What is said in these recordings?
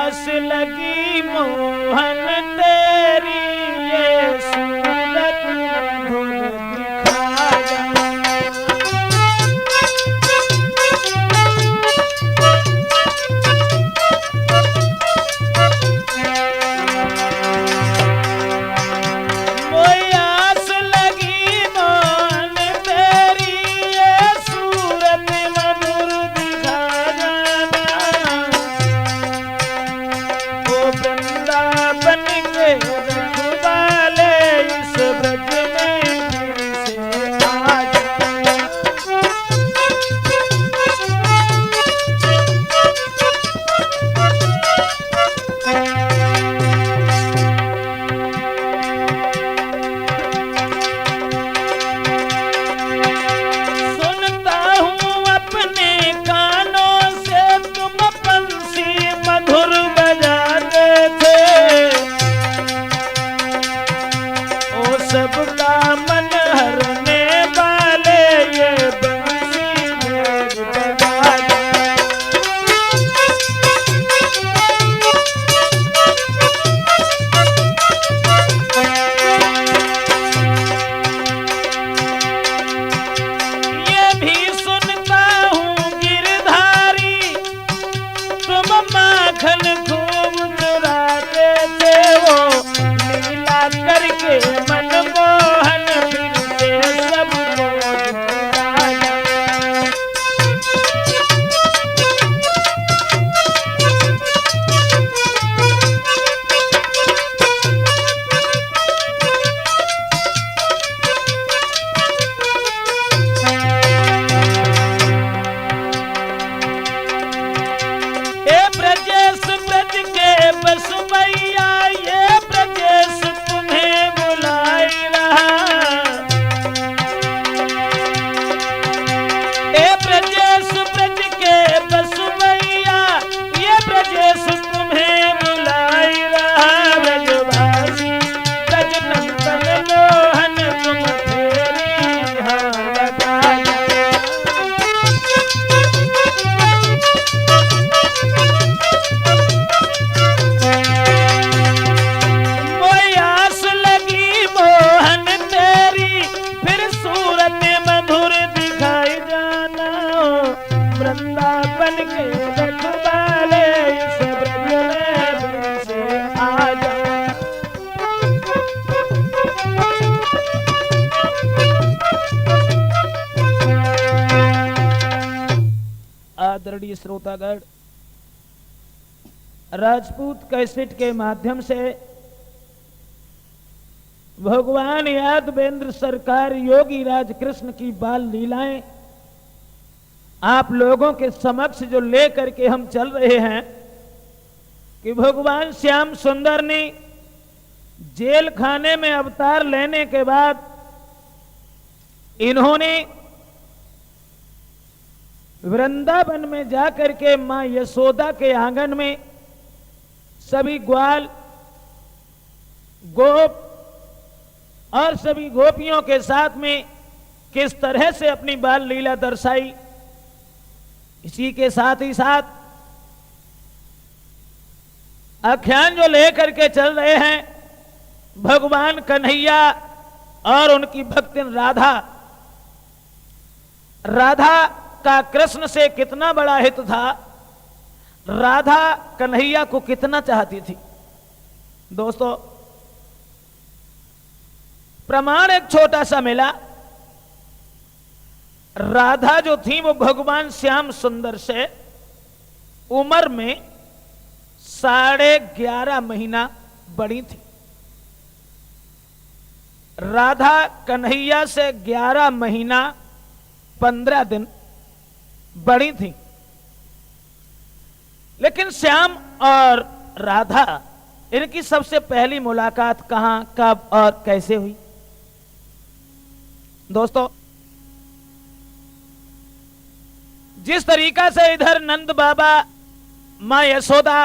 आस लगी मोहन तेरी, ये सूरत मधुर दिखा जा। मोई आस लगी मोहन तेरी, ये सूरत मधुर दिखा जाना। ओ वृंदावन के रखवाले इस ब्रज में फिर से आ जा। सुनता हूँ अपने कानों से तुम बंसी मधुर बजाते थे। ओ सबका मन हरने वाले ये बंसी मेरी बजा दे। ये भी सुनता हूँ गिरधारी, तुम माखन खूब चुराते थे। वो लीला करके मनमोहन फिर से सबको दिखा जा। ए ब्रजेश ब्रज के बसवैया, ये ब्रजेश तुम्हें बुलाई रहा। ए ब्रजेश ब्रज के बसवैया, ये ब्रजेश तुम्हें बुलाई रहा। ब्रजवासी ब्रज नंदन मोहन तुम फेरी यहाँ लगा जा। मोई आस लगी मोहन तेरी, फिर सूरत मधुर दिखाई जाना। वृंदावन के रखवाले इस ब्रज में फिर से आ जा। आदरणीय श्रोतागण, राजपूत कैसेट के माध्यम से भगवान यादवेंद्र सरकार योगी राज कृष्ण की बाल लीलाएं आप लोगों के समक्ष जो ले करके हम चल रहे हैं कि भगवान श्याम सुंदर ने जेल खाने में अवतार लेने के बाद इन्होंने वृंदावन में जाकर के मां यशोदा के आंगन में सभी ग्वाल गोप और सभी गोपियों के साथ में किस तरह से अपनी बाल लीला दर्शाई। इसी के साथ ही साथ आख्यान जो लेकर के चल रहे हैं भगवान कन्हैया और उनकी भक्तिन राधा। राधा का कृष्ण से कितना बड़ा हित था, राधा कन्हैया को कितना चाहती थी। दोस्तों, प्रमाण एक छोटा सा मिला। राधा जो थी वो भगवान श्याम सुंदर से उम्र में 11.5 महीना बड़ी थी। राधा कन्हैया से 11 महीना 15 दिन बड़ी थी। लेकिन श्याम और राधा इनकी सबसे पहली मुलाकात कहां, कब और कैसे हुई? दोस्तों, जिस तरीका से इधर नंद बाबा मां यशोदा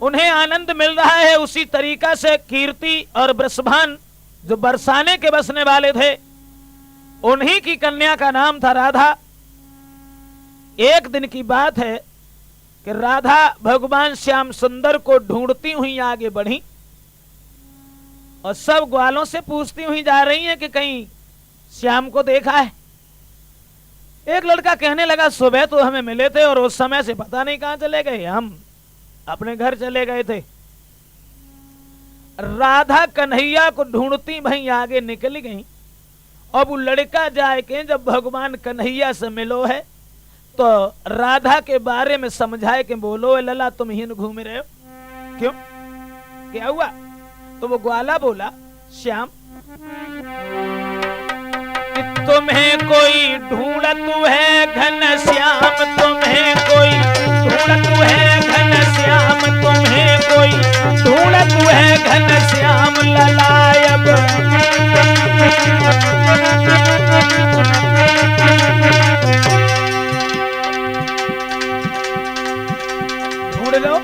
उन्हें आनंद मिल रहा है, उसी तरीका से कीर्ति और वृषभान जो बरसाने के बसने वाले थे, उन्हीं की कन्या का नाम था राधा। एक दिन की बात है, कि राधा भगवान श्याम सुंदर को ढूंढती हुई आगे बढ़ी और सब ग्वालों से पूछती हुई जा रही हैं कि कहीं श्याम को देखा है। एक लड़का कहने लगा सुबह तो हमें मिले थे और उस समय से पता नहीं कहां चले गए, हम अपने घर चले गए थे। राधा कन्हैया को ढूंढती भाई आगे निकल गई। अब वो लड़का जाए के जब भगवान कन्हैया से मिलो है तो राधा के बारे में समझाए कि बोलो लला तुम ही घूम रहे हो, क्यों क्या हुआ? तो वो ग्वाला बोला श्याम कि तुम्हें कोई ढूंढतू है घन श्याम, तुम्हें कोई ढूंढतू है घन श्याम, तुम्हें कोई ढूंढतू है घन श्याम ललायब। ढूंढ लो,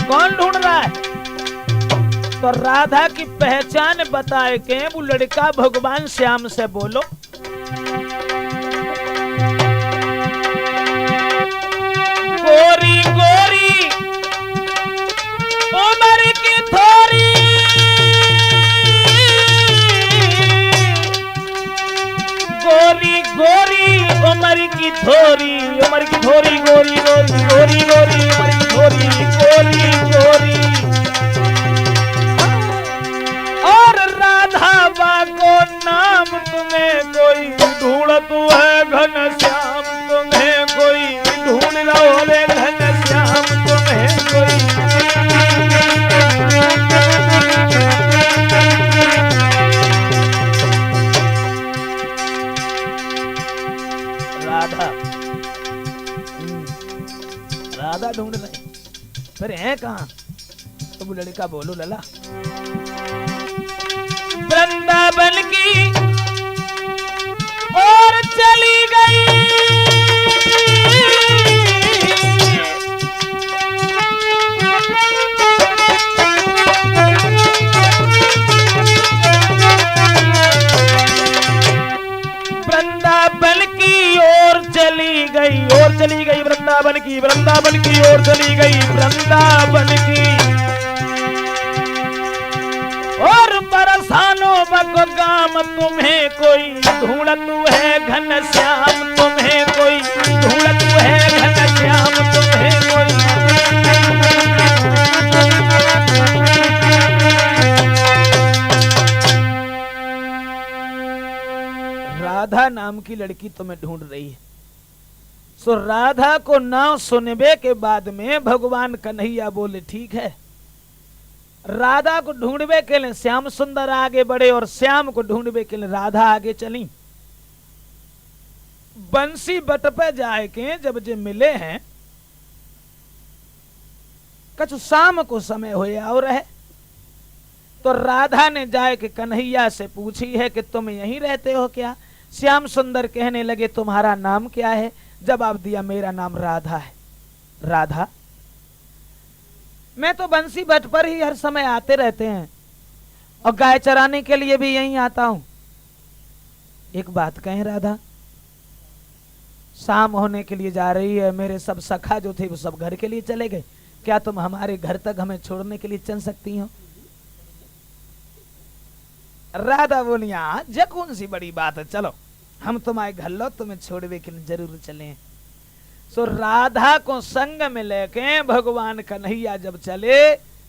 कौन ढूंढ रहा है? तो राधा की पहचान बताए के वो लड़का भगवान श्याम से बोलो गोरी गोरी उम्र की थोड़ी, गोरी गोरी उम्र की थोड़ी, उम्र की थोड़ी गोरी गोरी गोरी गोरी उम्र की थोड़ी गोरी गोरी। और राधा को नाम तुम्हें कोई ढूंढतू है घन श्याम, तुम्हें कोई ढूंढ रहा है घन श्याम, तुम्हें कोई। राधा राधा ढूंढ रहे, फिर है कहां? तो वो लड़का बोलो लला वृंदावन की और चली गई, वृंदावन की ओर चली गई, और चली गई वृंदावन की, वृंदावन की ओर चली गई वृंदावन की। और बरसानो बको गाम तुम्हें कोई ढूंढतू है घन श्याम, तुम्हें कोई ढूंढतू है घन श्याम, तुम्हें कोई। राधा नाम की लड़की तुम्हें ढूंढ रही है। सो राधा को नाम सुनबे के बाद में भगवान कन्हैया बोले ठीक है। राधा को ढूंढबे के लिए श्याम सुंदर आगे बढ़े और श्याम को ढूंढबे के लिए राधा आगे चली। बंसी बट पे जाए के जब जे मिले हैं कछु शाम को समय होए और है, तो राधा ने जाए के कन्हैया से पूछी है कि तुम यहीं रहते हो क्या? श्याम सुंदर कहने लगे तुम्हारा नाम क्या है? जवाब दिया मेरा नाम राधा है। राधा मैं तो बंसी भट्ट पर ही हर समय आते रहते हैं और गाय चराने के लिए भी यहीं आता हूं। एक बात कहें राधा, शाम होने के लिए जा रही है, मेरे सब सखा जो थे वो सब घर के लिए चले गए, क्या तुम हमारे घर तक हमें छोड़ने के लिए चल सकती हो? राधा बोली हाँ जे कौन सी बड़ी बात है, चलो हम तुम्हारे घर लो, तुम्हें छोड़ने के लिए जरूर चले। सो राधा को संग में लेके भगवान कन्हैया जब चले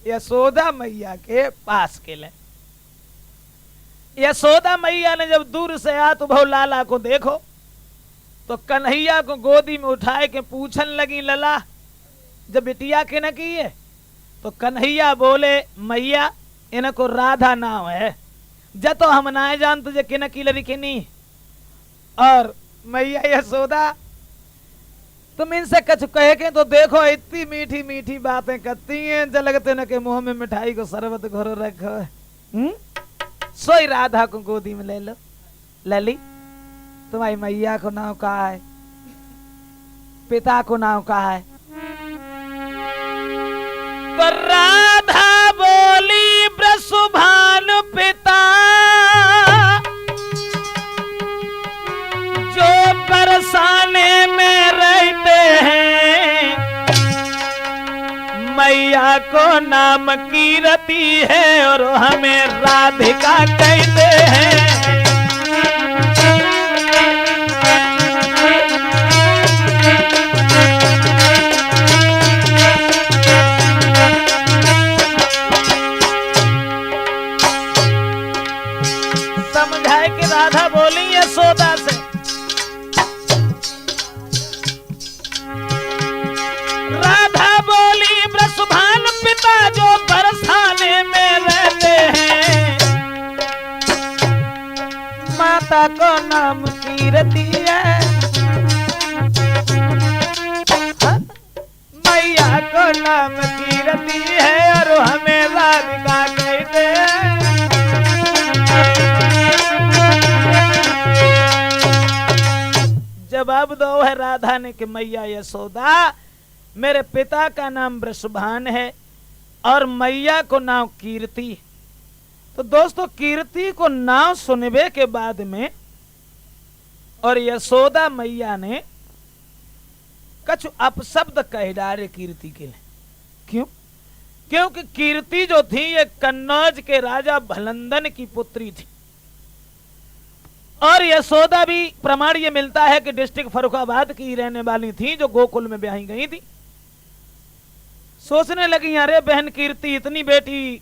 यशोदा मैया के पास के ले। यशोदा मैया ने जब दूर से आ तो भाव लाला को देखो तो कन्हैया को गोदी में उठाए के पूछन लगी लला जब बिटिया के न की है? तो कन्हैया बोले मैया इनको राधा नाम है, जतो हम ना जान तुझे किन की लड़ी की नहीं। और मैया यशोदा तुम इनसे कछ कहे के तो देखो इतनी मीठी मीठी बातें करती हैं, जलगते न के मुंह में मिठाई को शरबत घोरो रखो है। सोई राधा को गोदी में ले लो। लली तुम्हारी मैया को नाम कहा है? पिता को नाम कहा है? तो राधा बोली ब्रसुभान पिता जो बरसाने में रहते हैं, मैया को नाम कीरति है और हमें राधिका कहते हैं। समझाए कि राधा बोली यशोदा से, राधा बोली वृषभान पिता जो बरसाने में रहते हैं, माता को नाम कीरति है, मैया को नाम कीरति है और हमें राधिका कहते हैं। जवाब दो है राधा ने कि मैया यशोदा, मेरे पिता का नाम वृषभान है और मैया को नाम कीर्ति। तो दोस्तों, कीर्ति को नाम सुनने के बाद में और यशोदा मैया ने कुछ अपशब्द कह डाले कीर्ति के लिए। क्यों? क्योंकि कीर्ति जो थी ये कन्नौज के राजा भलंदन की पुत्री थी और यशोदा भी प्रमाण ये मिलता है कि डिस्ट्रिक्ट फर्रुखाबाद की रहने वाली थी जो गोकुल में ब्याही गई थी। सोचने लगी, अरे बहन कीर्ति इतनी बेटी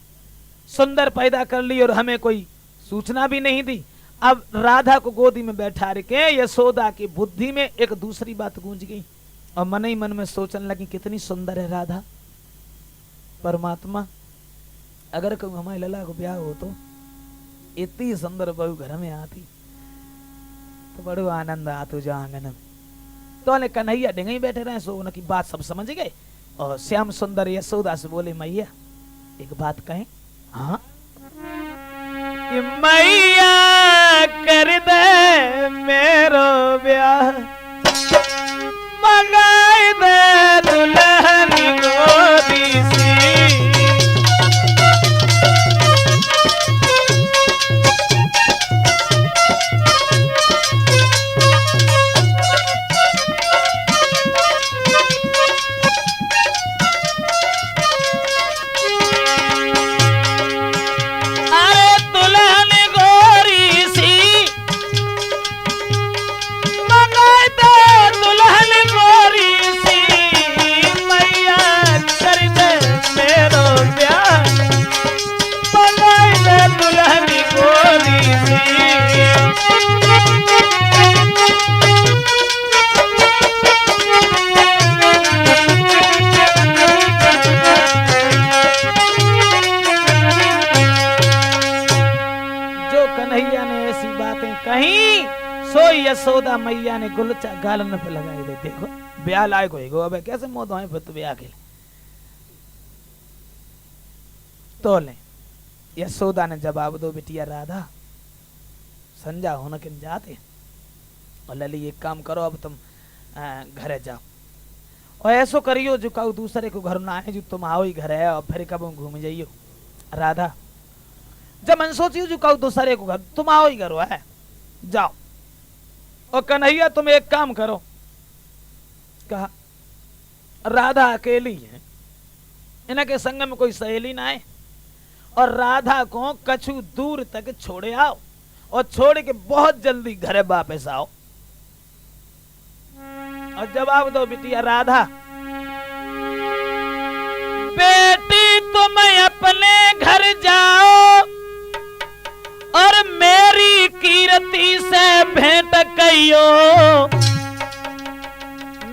सुंदर पैदा कर ली और हमें कोई सूचना भी नहीं दी। अब राधा को गोदी में बैठा के यशोदा की बुद्धि में एक दूसरी बात गूंज गई और मन ही मन में सोचने लगी, कितनी सुंदर है राधा। परमात्मा, अगर कोई हमारे लला को ब्याह हो तो इतनी सुंदर बहू घर में आती तो बड़ो आनंद आतो जो आंगन में। तो ने कन्हैया डिंगई बैठे रहे, सो उनकी बात सब समझ गए और श्याम सुंदर यशोदा से बोले, मैया एक बात कहें? हाँ, कि मैया कर दे मेरो ब्याह, मंगाई दे दुल्हन गोदी सी। यशोदा मैया ने गुलचा गालन पे लगाई दे, देखो ब्याह लायक होएगो, अब कैसे मौत होए फिर तो ब्याह के लिए। तो ले यशोदा ने जवाब दो, बिटिया राधा संजा होना किन जाते और लली एक काम करो, अब तुम घरे जाओ और ऐसो करियो जो कहू दूसरे को घर ना आए, जो तुम आओ ही घर है और फिर कब घूम जाइयो। राधा जब मन सोचियो जो कहू दूसरे को घर, तुम आओ ही घर है, जाओ। और कन्हैया तुम एक काम करो, कहा राधा अकेली है, इनके संग में कोई सहेली ना है और राधा को कछु दूर तक छोड़े आओ और छोड़ के बहुत जल्दी घरे वापस आओ। और जवाब दो बिटिया राधा, बेटी तुम अपने घर जाओ और मेरी कीर्ति से भेंट कहियो,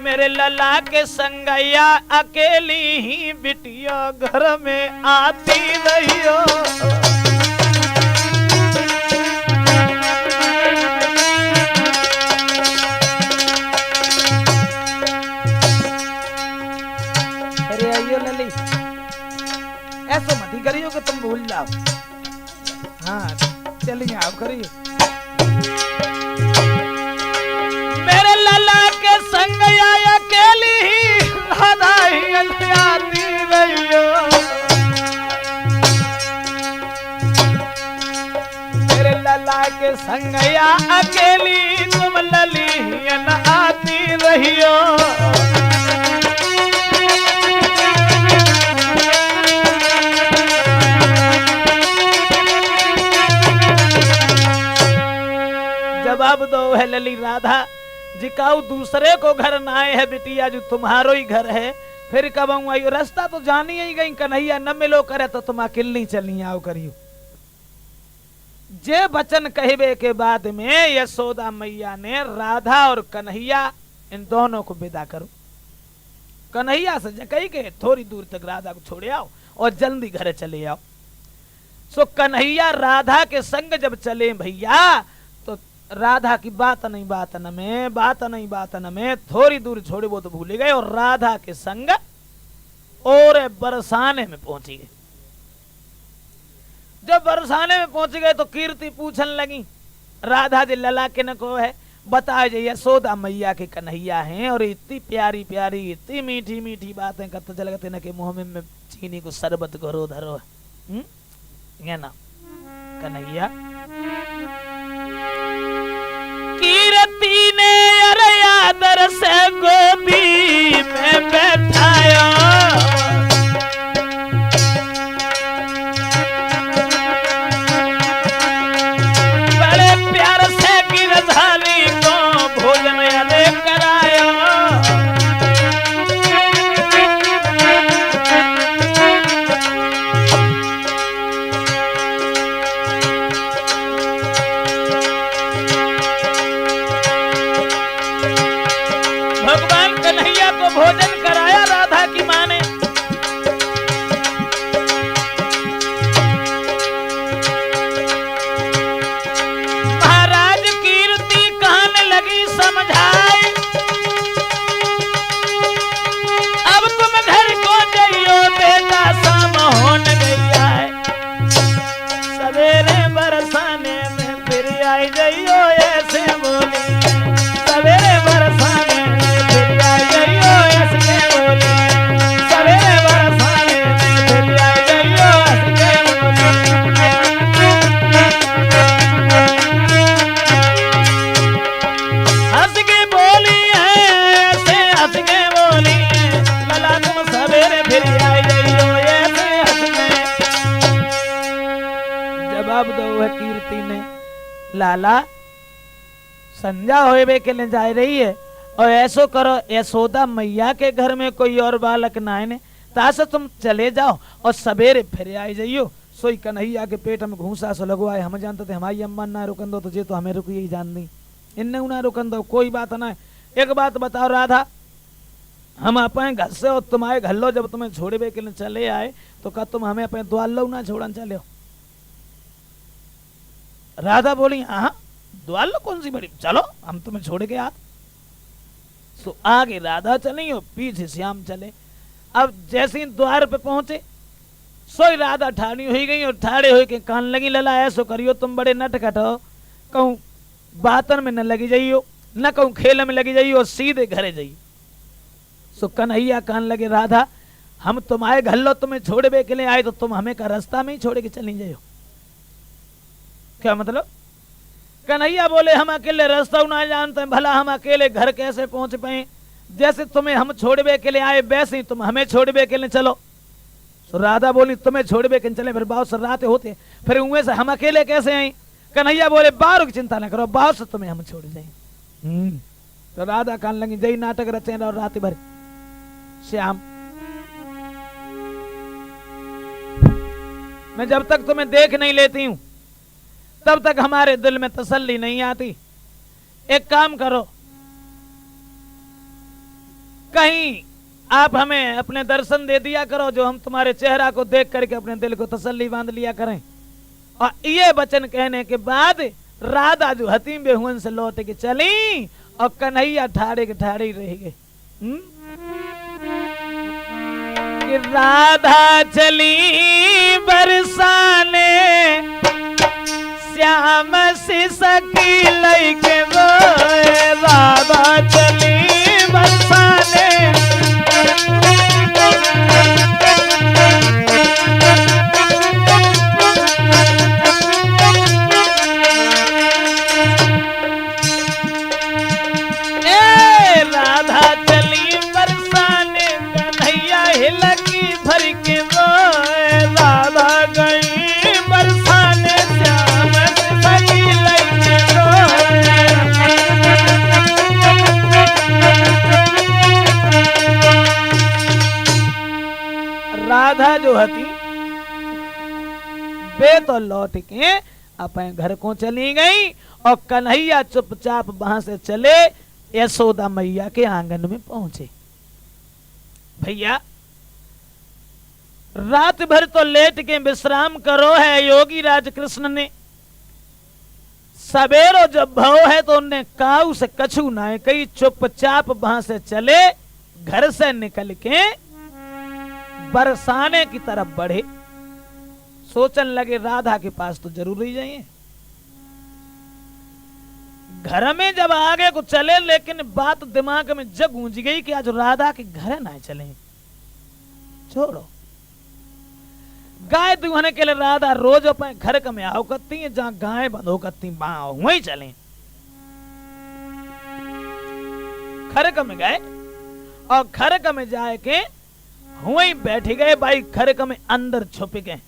मेरे लला के संगैया अकेली ही बिटिया घर में आती रहियो। अरे आइयो लली, ऐसा मत ही करियो कि तुम भूल जाओ। हाँ चलिए आप करिए। मेरे लला के संग आया अकेली ही राधा ही आती रहियो, मेरे लला के संग आया अकेली तुम लली ही आती रहियो। गो है लली राधा जिकाऊ दूसरे को घर ना आए है बिटिया जो तुम्हारो ही घर है, फिर कब आऊ रास्ता तो जानी ही गई कन्हैया न मिलो करे तो तुम अकेली चली आओ करियो। जे वचन कहबे के बाद में यशोदा मैया ने राधा और कन्हैया इन दोनों को विदा करो। कन्हैया से कही के थोड़ी दूर तक राधा को छोड़े आओ और जल्दी घर चले आओ। सो कन्हैया राधा के संग जब चले भैया तो राधा की बात नहीं बात न में थोड़ी दूर छोड़े वो तो भूले गए और राधा के संग और बरसाने में पहुंची गए। जब बरसाने में पहुंच गए तो कीर्ति पूछन लगी राधा जी लला के न को है बताए जे यशोदा मैया के कन्हैया हैं और इतनी प्यारी प्यारी इतनी मीठी मीठी बातें करते चल गए न के मुंह में चीनी को शरबत घरो धरो है ना कन्हैया। कीर्ति ने अरे आदर से गोदी में बैठाया भोजन कराया राधा की मां ने। महाराज कीर्ति कहने लगी समझाए अब तुम घर को जाइयो बेटा शाम होने गई है सवेरे बरसाने में फिर आई जाइयो ऐसे बोली सवेरे बरसाने कीर्ति ने लाला संजा होए के लिए जा रही है और ऐसो करो यशोदा मैया के घर में कोई और बालक ना आए तासे तुम चले जाओ और सवेरे फिर आई जाइयो। सोई कन्हैया के पेट में घूसा सो लगवाए हम जानते थे हमारी अम्मा ना रुकन दो तुझे तो हमें रुकी ही जान दी इन्ने ना रुकन दो कोई बात ना। एक बात बताओ राधा हम अपने घर से और तुम्हारे घर लो जब तुम्हें छोड़े के लिए चले आए तो क्या तुम हमें अपने द्वार लो ना छोड़न चले हो। राधा बोली हाँ द्वार लो कौन सी बड़ी चलो हम तुम्हें छोड़ के आ। तो आगे राधा चली और पीछे श्याम चले। अब जैसे ही द्वार पे पहुंचे सोई राधा ठाड़ी हुई गई और ठाड़े हुई के कान लगी लला ऐसो करियो तुम बड़े नटखट हो कहूं बातन में न लगी जाइयो न कहूं खेल में लगी जाइयो और सीधे घरे जाइयो। सो कन्हैया कान लगे राधा हम तुम्हारे घर लो तुम्हें छोड़े के लिए आए तो तुम हमें का रास्ता में ही छोड़ के चली जाइयो। क्या मतलब? कन्हैया बोले हम अकेले रास्ता ना जानते हैं भला हम अकेले घर कैसे पहुंच पाए जैसे तुम्हें हम छोड़बे के लिए आए वैसे ही तुम हमें छोड़बे के लिए चलो। तो राधा बोली तुम्हें छोड़बे के चले फिर बाहर से रात होते फिर उनमें से हम अकेले कैसे आए। कन्हैया बोले बाहर की चिंता न करो बाहर से तुम्हें हम छोड़ जाए। तो राधा कान लगी जय नाटक रचे और रात भर श्याम मैं जब तक तुम्हें देख नहीं लेती हूं तब तक हमारे दिल में तसल्ली नहीं आती। एक काम करो कहीं आप हमें अपने दर्शन दे दिया करो जो हम तुम्हारे चेहरा को देख करके अपने दिल को तसल्ली बांध लिया करें। और ये वचन कहने के बाद राधा जो हतीम बेहुन से लौट के चली और कन्हैया ठाड़े के ठाड़े ही रह गए। कि राधा चली बरसाने श्याम से सकी लैके रोए राधा चली बरसाने राधा चली बरसाने कन्हैया हिलकी भर के रोए राधा गई बरसाने श्याम से सकी लैके रोए। जो हती वे तो लौट के अपने घर को चली गई और कन्हैया चुपचाप वहां से चले यशोदा मैया के आंगन में पहुंचे। भैया रात भर तो लेट के विश्राम करो है योगी राज कृष्ण ने। सवेरो जब भव है तो उनने काऊ से कछु ना कही, चुपचाप वहां से चले, घर से निकल के बरसाने की तरफ बढ़े। सोचन लगे राधा के पास तो जरूर ही जाइए। घर में जब आगे को चले, लेकिन बात दिमाग में जग गूंज गई कि आज राधा के घर ना चले। छोड़ो, गाय दुहने के लिए राधा रोज अपने घर का में आओ करती है, जहां गाय बंधो करती बाओ वहीं चले। खरक में गए और खरक में जाए के वहीं बैठ गए। भाई खरक में अंदर छुप गए।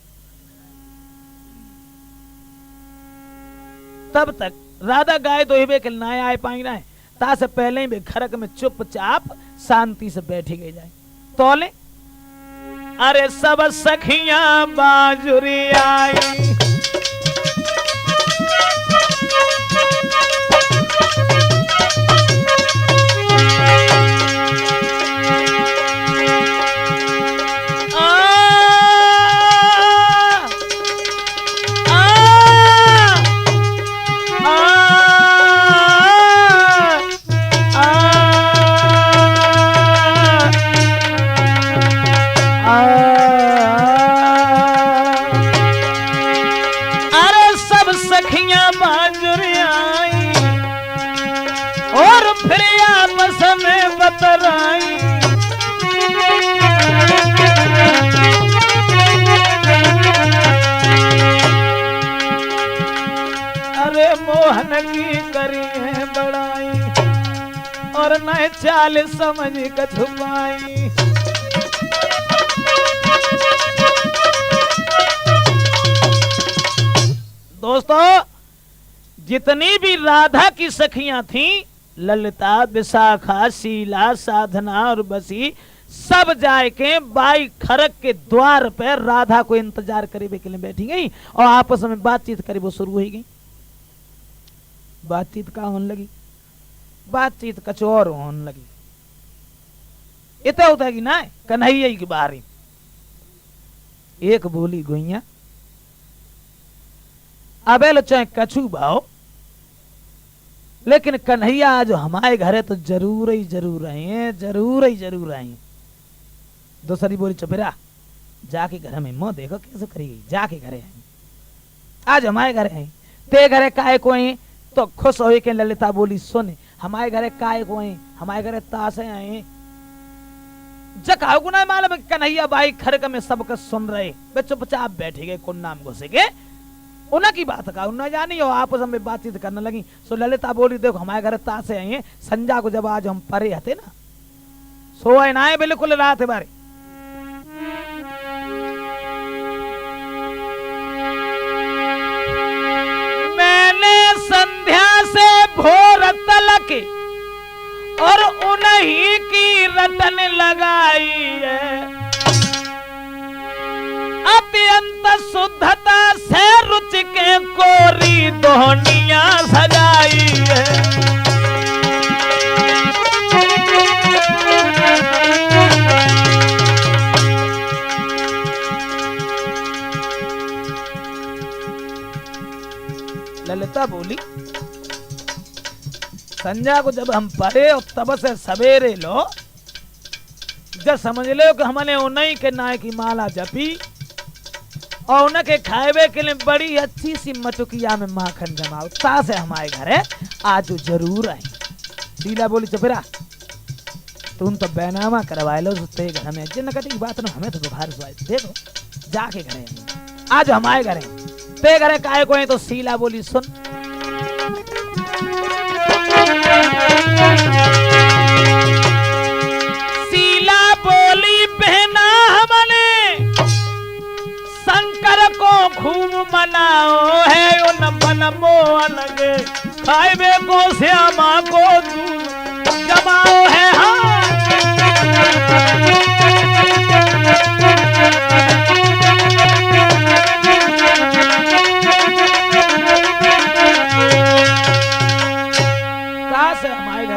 तब तक राधा गाय दोहिबे के ना आए पाई ना है, ता से पहले ही वे खरक में चुपचाप शांति से बैठी गई जाए। तोले अरे सब सखियां बाजुरी आई, अरे मोहन की करी है बड़ाई और न चाल समझ का छुपाई। दोस्तों, जितनी भी राधा की सखियां थीं, ललिता, विशाखा, शीला, साधना और बसी, सब जाए के बाई खरक के द्वार पर राधा को इंतजार करे के लिए बैठी गई और आपस में बातचीत करे वो शुरू हो गई। बातचीत का होने लगी, बातचीत कछ और होने लगी। इतना होता है कि ना कन्हैया की बारी एक बोली गोइया अबेल चाहे कछु भाव, लेकिन कन्हैया आज हमारे घर है तो जरूर ही जरूर आए, जरूर ही जरूर आए। दूसरी बोली चुपेरा जाके घर में मोह देखो कैसे करेगी, जाके घरे आई, आज हमारे घर है ते घरे काय को आई तो खुश हो के ललिता बोली सुन हमारे घरे काय को आई, हमारे घरे तासे आए। जकाओ गुना मालूम कन्हैया बाई खरक में सबका सुन रहे, वे चुपचाप बैठे गए, कुन नाम घुसे गए, उनकी बात का उन्हें जानी और आपस में बातचीत करने लगी। सो ललिता बोली देखो हमारे घर तासे आए, संजा को जब आज हम परे हते ना सोए ना आए बिल्कुल रात बारे। मैंने संध्या से भोर तलक और उन्हीं की रटन लगाई है, अत्यंत शुद्धता से रुचि के कोरी दोहनिया सजाई है। ललिता बोली संध्या को जब हम पढ़े और तब से सवेरे लो जब समझ लो कि हमने उन्हीं के नाय की माला जपी और उनके खाएबे के लिए बड़ी अच्छी सी मटुकिया में माखन जमाओ, ता से हमारे घर है आज जरूर आई। शीला बोली चुपेरा तुम तो बैनामा करवाए लो ते घर में जिन कटी बात ना हमें तो बुखार देखो जाके घरे आज हमारे घरे ते घरे काय को है। तो शीला बोली सुन शीला बोली बहना हमने शंकर को खूब मनाओ है, उन मन मोह लगे खाएबे को श्यामा को जमाओ है। हाँ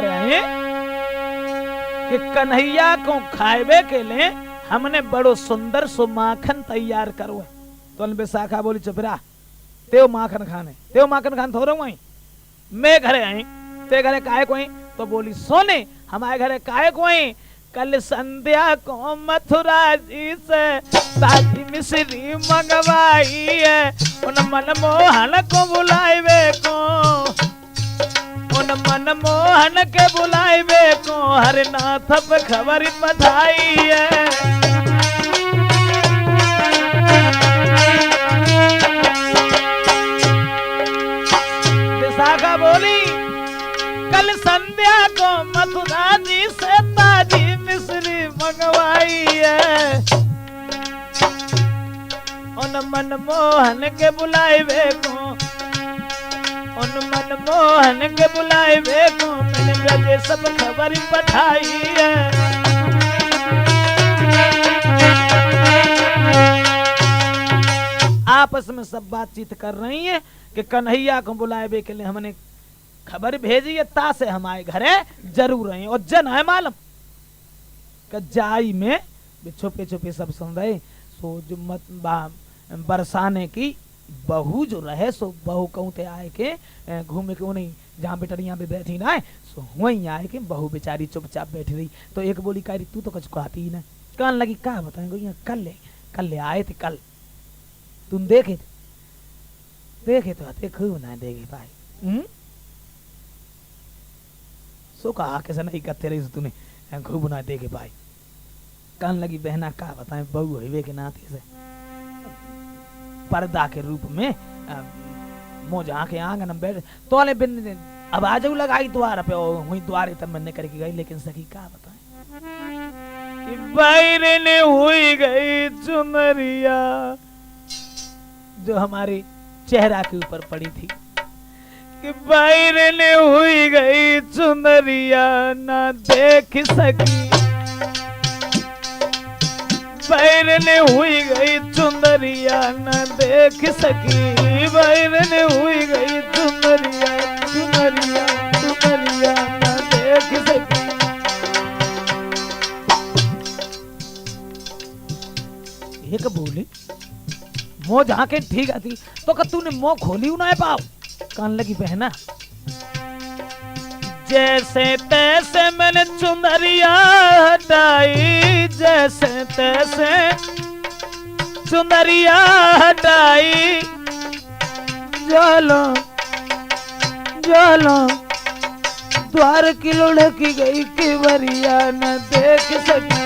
कहे हैं कि कन्हैया को खाएबे के लिए हमने बड़ो सुंदर सो माखन तैयार करो है। तो विशाखा बोली चुप रहा, तेव माखन खान थोड़ा वहीं मैं घरे आई, ते घरे काहे को आई? तो बोली सोने हमारे घरे काहे को आई? कल संध्या को मथुरा जी से ताजी मिश्री मंगवाई है, उन मनमोहन को बुलावे को, उन मनमोहन के बुलावे को हरनाथ पे खबर पठाई है। विशाखा बोली कल संध्या को मथुरा जी से ताजी मिश्री मंगवाई है, उन मनमोहन के बुलावे को, उन मनमोहन के बुलावे को मैंने ब्रजे सब खबर पठाई है। आपस में सब बातचीत कर रही है कि कन्हैया को बुलावे के लिए हमने खबर भेजी है, ता से हमारे घरे जरूर रहे। और जन है मालूम जाई में छुपे छुपे सब सुन रहे। सो जो बरसाने की बहू जो रहे सो बहू कहूँ ते आए के घूमे के उन्हीं जहाँ बेटरिया पे बैठी ना है सो वहीं आए के बहू बेचारी चुपचाप बैठी रही। तो एक बोली कह रही तू तो कुछ कहती ही ना, कहने लगी क्या बताएंगे कल ले आए थे, कल तुम देखे तो आते खूब ना देखे भाई। सो कहा कैसे नहीं करते रही तूने खूब ना देखे भाई। कहने लगी बहना का बताएं बहू हईवे के नाते से पर्दा के रूप में मोज आके आंगन में बैठ तो बिन आवाज लगाई द्वार पे वही द्वारे तब मन करके गई। लेकिन सखी का बताएं कि बाहर ने हुई गई चुनरिया जो हमारे चेहरा के ऊपर पड़ी थी, कि बाहर ने हुई गई चुनरिया ना देख सकी, बाहर ने हुई गई चुनरिया ना देख सकी, बाहर ने हुई गई चुनरिया चुनरिया चुनरिया ना देख सकी। एक बोली मोह जहाँ के ठीक आती तो का तूने मोह खोली ना पाओ। कान लगी बहना जैसे तैसे मैंने चुनरिया हटाई, जैसे तैसे चुनरिया हटाई, जालो जालो द्वार की लुढ़की गई किवरिया न देख सकी,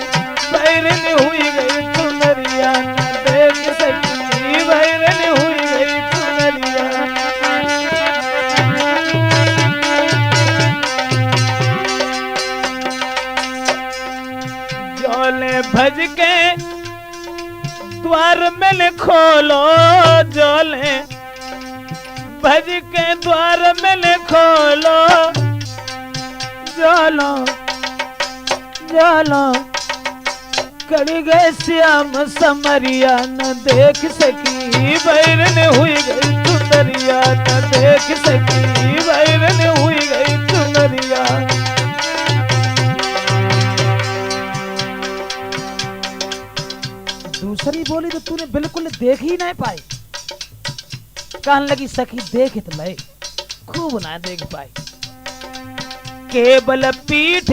बैरन हुई गई चुनरिया न देख सकी, बैरन हुई गई चुनरिया। जोले भज के द्वार में खोलो, जोले भज के द्वार में खोलो, जोलो जोलो कड़ी गए श्याम समरिया न देख सकी, बैरन हुई गई चुनरिया न देख सकी, बैरन हुई गई चुनरिया। दूसरी बोली तो तूने बिल्कुल देख ही नहीं पाई। कहने लगी सखी देख तो ले खूब ना देख पाई, केवल पीठ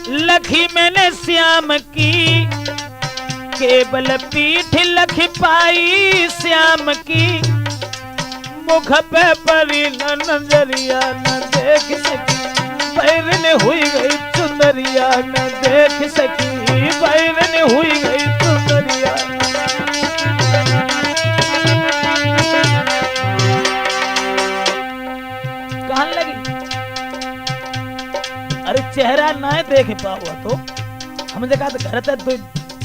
लखी मैंने श्याम की, केवल पीठ लखी पाई श्याम की, मुख पे परी न नजरिया न देख सकी, बैरन हुई गई चुनरिया न देख सकी, बैरन हुई गई चुनरिया। कहने लगी अरे चेहरा ना देख पाओ तो हम देखा तो घर तक दो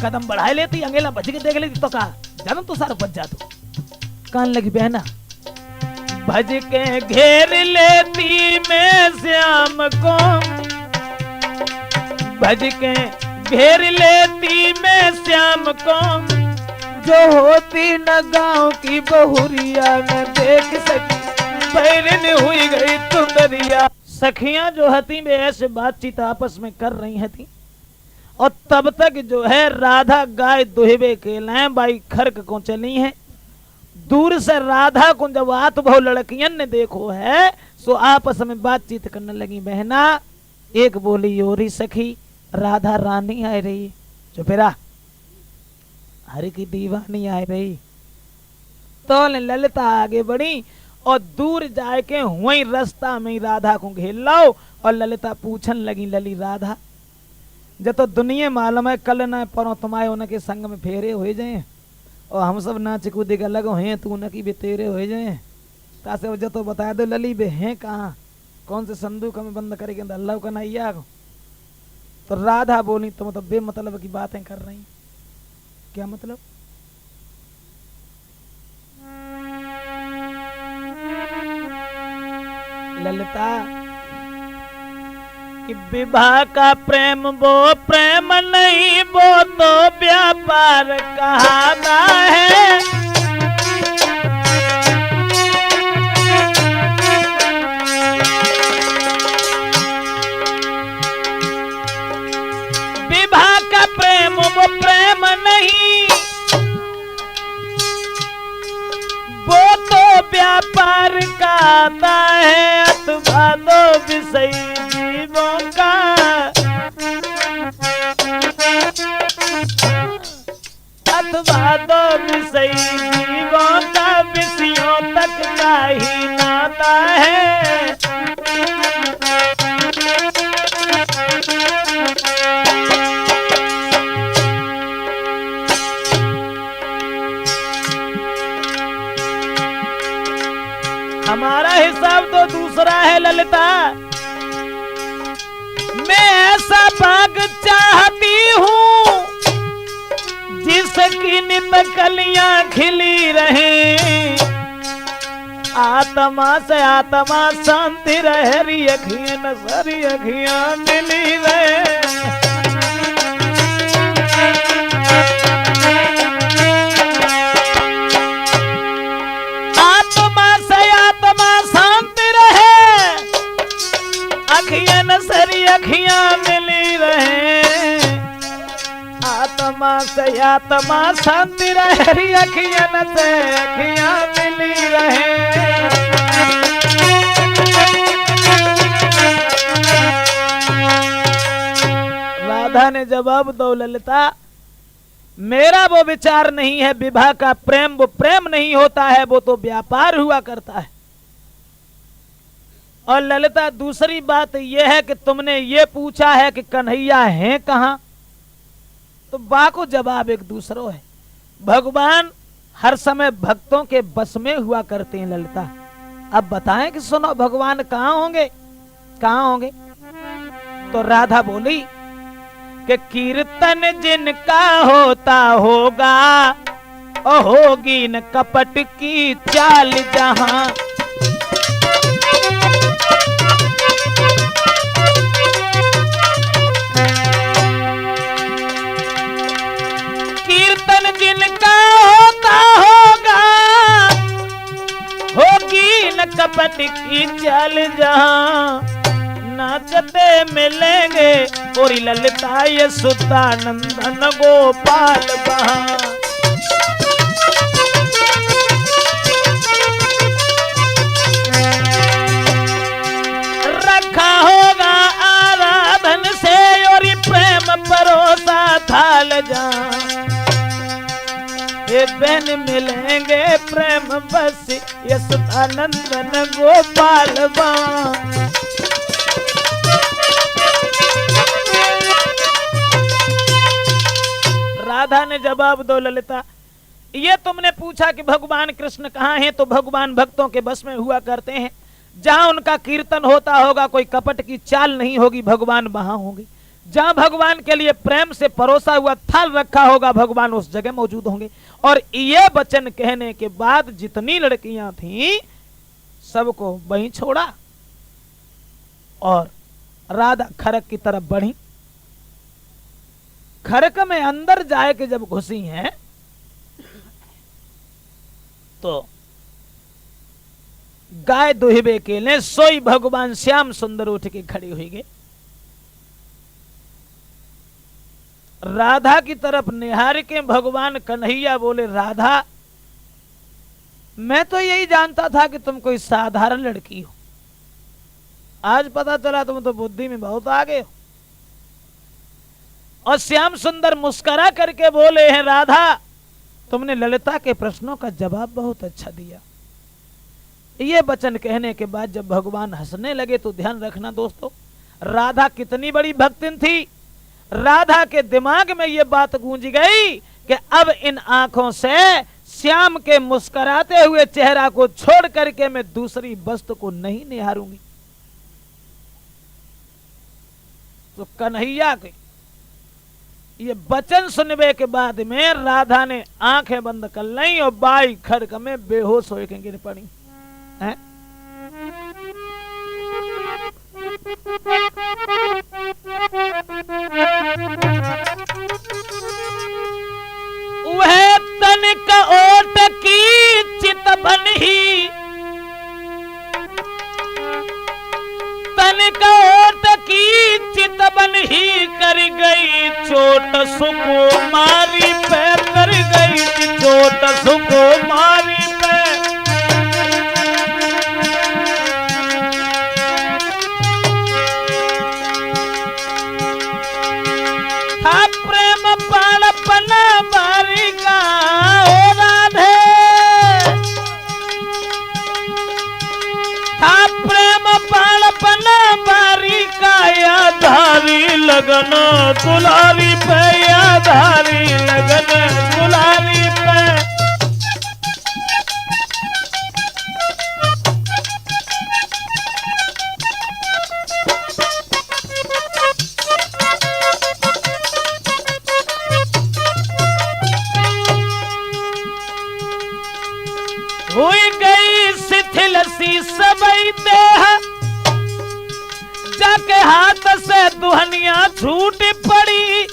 कदम बढ़ाए लेती, अंगेला बच के देख लेती तो कहा जानम तो सारा बच जातो। कहने लगी बहना भज के घेर लेती मैं श्याम को, भज के घेर लेती मैं श्याम को, जो होती न गांव की बहुरिया न देख सकी, बैरन हुई गई चुनरिया। सखियां जो हती वे ऐसे बातचीत आपस में कर रही हती और तब तक जो है राधा गाय दुहबे के लाए बाई खर्क को चली है। दूर से राधा को जब आत बहु लड़कियन ने देखो है सो आपस में बातचीत करने लगी। बहना एक बोली ओरी सखी राधा रानी आ रही, चुपेरा हरि की दीवानी आ रही। तो ललिता आगे बढ़ी और दूर जाके वही रास्ता में राधा को घेर लो और ललिता पूछन लगी लली राधा जब तो दुनिया मालूम है कल न परो तुम्हारे उनके संग में फेरे हो जाए और हम सब नाच कूद के अलग हैं तू उनकी भी तेरे हो जाए तासे वजह तो बता दो लली बे हैं कहाँ कौन से संदूक में बंद करके अल्लाह का नैया। तो राधा बोली तुम तो बेमतलब की बातें कर रही, क्या मतलब? ललिता कि विवाह का प्रेम वो प्रेम नहीं वो तो व्यापार कहना है। विवाह का प्रेम वो प्रेम नहीं वो तो व्यापार कहता है अथवा दो विषय जीवों का। अथवा दो विषय जीवों का विषयों तक का ही नाता है। हमारा हिसाब तो दूसरा है ललिता। मैं ऐसा भाग चाहती हूँ जिसकी नित कलियां खिली रहे, आत्मा से आत्मा शांति रहे, री अखियां नजरी अखियां मिली रहे। नसरी अखियां मिली रहे, आत्मा से आत्मा शांति रहे, अखियां से अखियां मिली रहे। राधा ने जवाब दो ललिता मेरा वो विचार नहीं है, विवाह का प्रेम वो प्रेम नहीं होता है, वो तो व्यापार हुआ करता है। और ललिता दूसरी बात यह है कि तुमने ये पूछा है कि कन्हैया है कहां, तो बाको जवाब एक दूसरो है। भगवान हर समय भक्तों के बस में हुआ करते हैं ललिता। अब बताएं कि सुनो भगवान कहां होंगे, कहां होंगे? तो राधा बोली कि कीर्तन जिनका होता होगा और होगी न कपट की चाल जहां। कीर्तन जिनका होता होगा होगी न कपट की चाल जहां। नाचते मिलेंगे और ललिता यशोदा नंदन गोपाल वहां। रखा होगा आराधन से और प्रेम परोसा थाल जहां। ये बहन मिलेंगे प्रेम बस यशोदा नंदन गोपाल वहां। राधा ने जवाब दो ललिता ये तुमने पूछा कि भगवान कृष्ण कहाँ हैं, तो भगवान भक्तों के बस में हुआ करते हैं। जहां उनका कीर्तन होता होगा कोई कपट की चाल नहीं होगी, भगवान वहां होंगे। जहां भगवान के लिए प्रेम से परोसा हुआ थाल रखा होगा भगवान उस जगह मौजूद होंगे। और ये वचन कहने के बाद जितनी लड़कियां थीं सबको वहीं छोड़ा और राधा खरक की तरफ बढ़ी। खरक में अंदर जाए के जब घुसी हैं तो गाय दुहिबे के लिए सोई भगवान श्याम सुंदर उठ के खड़ी हुई गए। राधा की तरफ निहार के भगवान कन्हैया बोले, राधा मैं तो यही जानता था कि तुम कोई साधारण लड़की हो, आज पता चला तुम तो बुद्धि में बहुत आगे हो। और श्याम सुंदर मुस्कुरा करके बोले हैं, राधा तुमने ललिता के प्रश्नों का जवाब बहुत अच्छा दिया। ये वचन कहने के बाद जब भगवान हंसने लगे तो ध्यान रखना दोस्तों, राधा कितनी बड़ी भक्तिन थी। राधा के दिमाग में ये बात गूंज गई कि अब इन आंखों से श्याम के मुस्कुराते हुए चेहरा को छोड़ करके मैं दूसरी वस्तु को नहीं निहारूंगी। तो कन्हैया के ये वचन सुनने के बाद में राधा ने आंखें बंद कर ली और बाई खड़क में बेहोश होकर गिर पड़ी है। वह तनिक ओट की चितवन ही, तनिक ओट की चितवन ही कर गई चोट सुकुमारी पे, कर गई चोट सुकुमारी पे। था प्रेम बालपन बारिका ओ राधे, था प्रेम बालपन बारिका या धारी लगन दुलारी पे, या धारी लगन दुलारी पे। हुई गई शिथिल सी सबई देह, जाके हाथ से दुहनिया छूट पड़ी।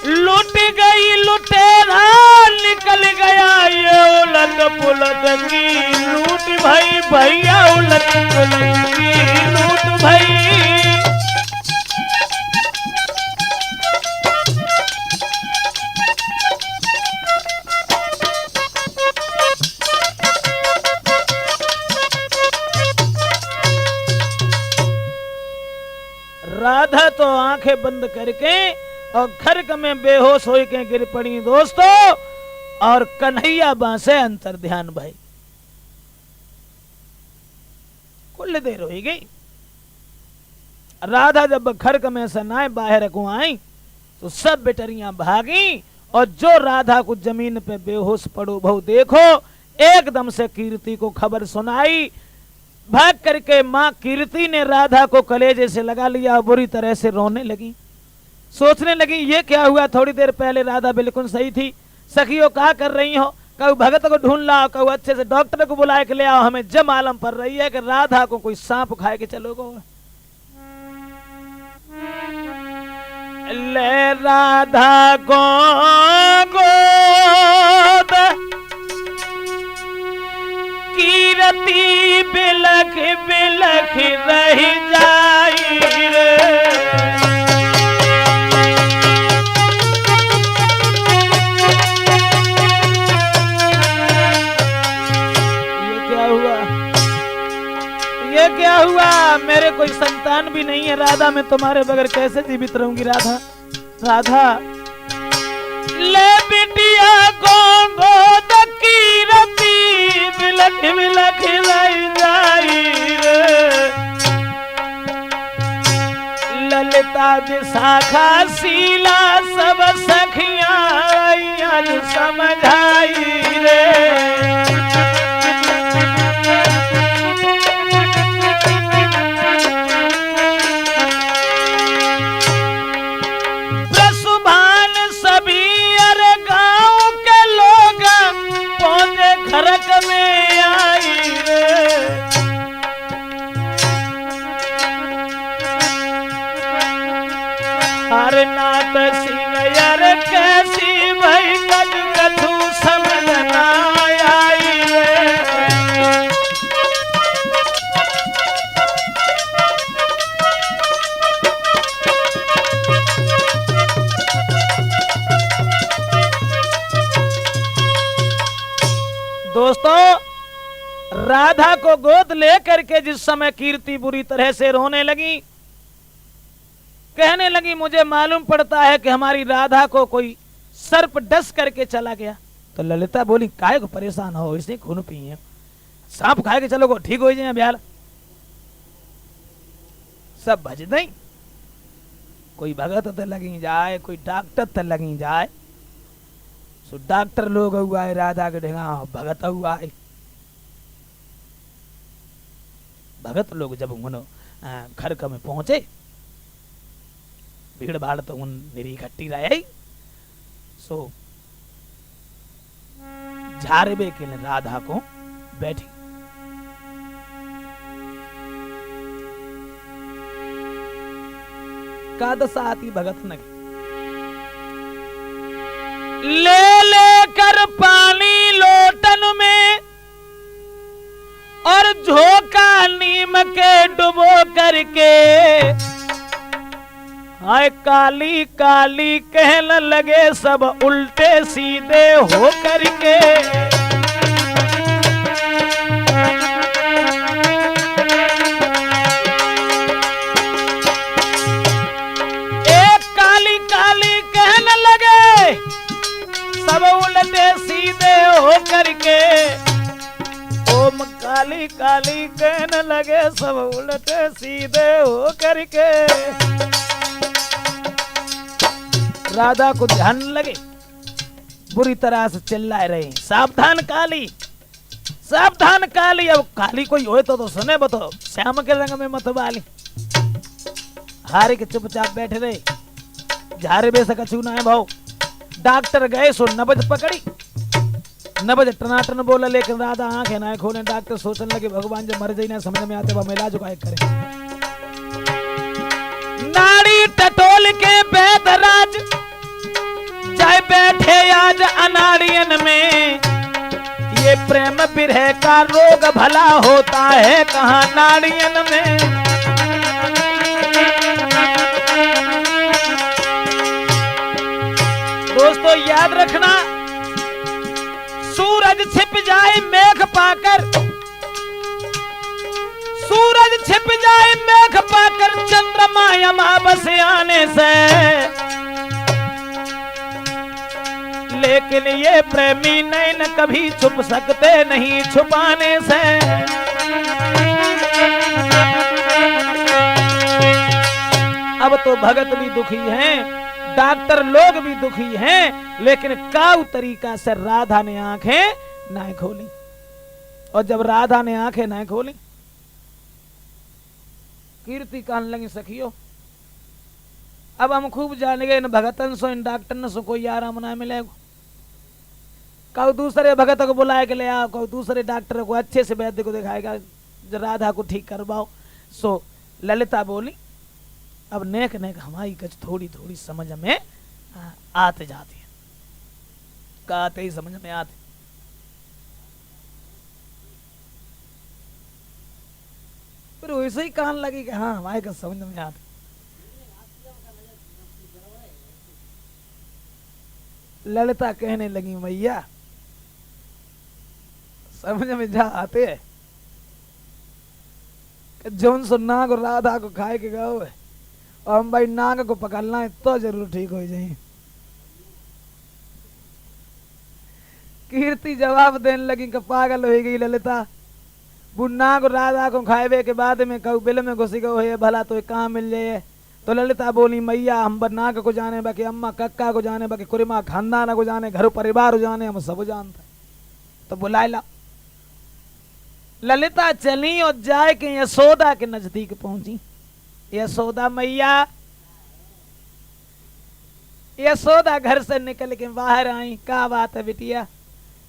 लूट गई लुटेरा निकल गया ये उलट पुलट की लूट भाई, भैया उलट पुलट की लूट भाई। राधा तो आंखें बंद करके और खरक में बेहोश हो के गिर पड़ी दोस्तों, और कन्हैया बांसे अंतर ध्यान भाई। कुल देर हो गई। राधा जब खरक में से नाय बाहर को आई तो सब बेटरियां भागी, और जो राधा को जमीन पे बेहोश पड़ो बहु देखो, एकदम से कीर्ति को खबर सुनाई। भाग करके माँ कीर्ति ने राधा को कलेजे से लगा लिया, बुरी तरह से रोने लगी। सोचने लगी ये क्या हुआ, थोड़ी देर पहले राधा बिल्कुल सही थी। सखियों क्या कर रही हो, कहू भगत को ढूंढ लाओ, कहू अच्छे से डॉक्टर को बुला के ले आओ, हमें जब मालूम पड़ रही है कि राधा को कोई सांप खाए के चलोगे। ले राधा को गोद कीरती बिलख बिलख रही जाई रे। ये क्या हुआ, मेरे कोई संतान भी नहीं है राधा, मैं तुम्हारे बगैर कैसे जीवित रहूंगी राधा। राधा ले बिटिया गोद कीरती बिलख बिलख रही जाई रे। ललिता विशाखा शीला सब सखियां आज समझाई रे। खरक में आई रे। हर नाथ सिंह यार कैसी भाई कद कथू समझ ना आई रे। राधा को गोद लेकर के जिस समय कीर्ति बुरी तरह से रोने लगी, कहने लगी मुझे मालूम पड़ता है कि हमारी राधा को कोई सर्प डस करके चला गया। तो ललिता बोली काहे को परेशान हो, इसे खून पिए, सांप खाए के चलो ठीक हो जाए ब्याल। सब भज नहीं, कोई भगत तो लगी जाए, कोई डॉक्टर तो लगी जाए। सो डॉक्टर लोग हुआ है राधा के ढेगा भगत हुआ है। भगत लोग जब उन घर में पहुंचे, भीड़ भाड़ तो उन निरी इकट्ठी रहे। सो झारबे के लिए राधा को बैठी। का दशा आती भगत नगी, ले लेकर पानी लोटन में और झोंका नीम के डुबो करके, हाय काली काली कहने लगे सब उल्टे सीधे हो करके। एक काली काली कहने लगे सब उल्टे सीधे हो करके। ओम काली काली कहने लगे सब उल्टे सीधे हो करके। राधा को ध्यान लगे, बुरी तरह से चिल्लाए रहे सावधान काली, सावधान काली। अब काली कोई होए तो सुने बतो, श्याम के रंग में मत वाली। हारे के चुपचाप बैठे रहे, झारे बे से कछु ना है भाव। डॉक्टर गए सो नबज पकड़ी, नबज टनाटन बोला, लेकिन राधा आंखें ना खोले। डॉक्टर सोचने लगे भगवान जब मर जाए ना समझ में आते हम इलाज का करे। नाड़ी टटोल के बैदराज चाहे बैठे आज अनाड़ियन में, ये प्रेम विरह का रोग भला होता है कहाँ नाड़ियन में। दोस्तों याद रखना, सूरज छिप जाए मेघ पाकर, सूरज छिप जाए मेघ पाकर, चंद्रमा अमावस आने से, लेकिन ये प्रेमी नैन कभी छुप सकते नहीं छुपाने से। अब तो भगत भी दुखी हैं, डॉक्टर लोग भी दुखी हैं, लेकिन काउ तरीका से राधा ने आंखें ना खोली। और जब राधा ने आंखें ना खोली, कीर्ति कहने लगी सखियो अब हम खूब जान गए, इन भगतन सो इन डॉक्टर सो कोई आराम ना मिलेगा। कहो दूसरे भगत को बुलाए के ले आओ, कहो दूसरे डॉक्टर को अच्छे से वैद्य को दिखाएगा, राधा को ठीक करवाओ। सो ललिता बोली अब नेक नेक हमारी कुछ थोड़ी थोड़ी समझ में आते जाती है, कहते ही समझ में आते। फिर वैसे ही कहने लगी कि हाँ हमारे का समझ में आते। ललिता कहने लगी मैया समझ में जा आते है जौन सो नाग राधा को खाए के गए और हम भाई नाग को पकड़ना है तो जरूर ठीक हो जाए। कीर्ति जवाब देने लगी कि पागल हो गई ललिता, वो नाग राधा को खाए के बाद में कहू बिल में घुसी गो है भला तो कहाँ मिल जाए। तो ललिता बोली मैया हम नाग को जाने बाकी अम्मा कक्का को जाने बाकी कुरिमा खानदान को जाने घर परिवार जाने हम सब जानते। तो बुलाए ला। ललिता चली और जाए के यशोदा के नजदीक पहुंची। यशोदा मैया, यशोदा घर से निकल के बाहर आई। क्या बात है बिटिया,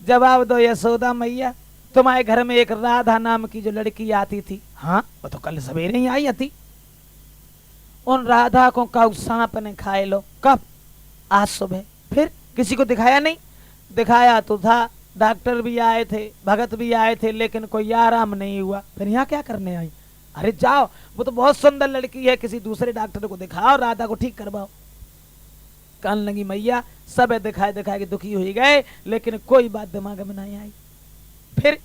जवाब दो यशोदा मैया। तुम्हारे घर में एक राधा नाम की जो लड़की आती थी, हाँ वो तो कल सवेरे ही आई थी। उन राधा को कब सांप ने खाए लो? कब? आज सुबह। फिर किसी को दिखाया नहीं? दिखाया तो था, डॉक्टर भी आए थे, भगत भी आए थे, लेकिन कोई आराम नहीं हुआ। फिर यहाँ क्या करने आई? अरे जाओ, वो तो बहुत सुंदर लड़की है, किसी दूसरे डॉक्टर को दिखाओ, राधा को ठीक करवाओ। कहने लगी मैया सब दिखाए दिखाए के दुखी हो गए, लेकिन कोई बात दिमाग में नहीं आई। फिर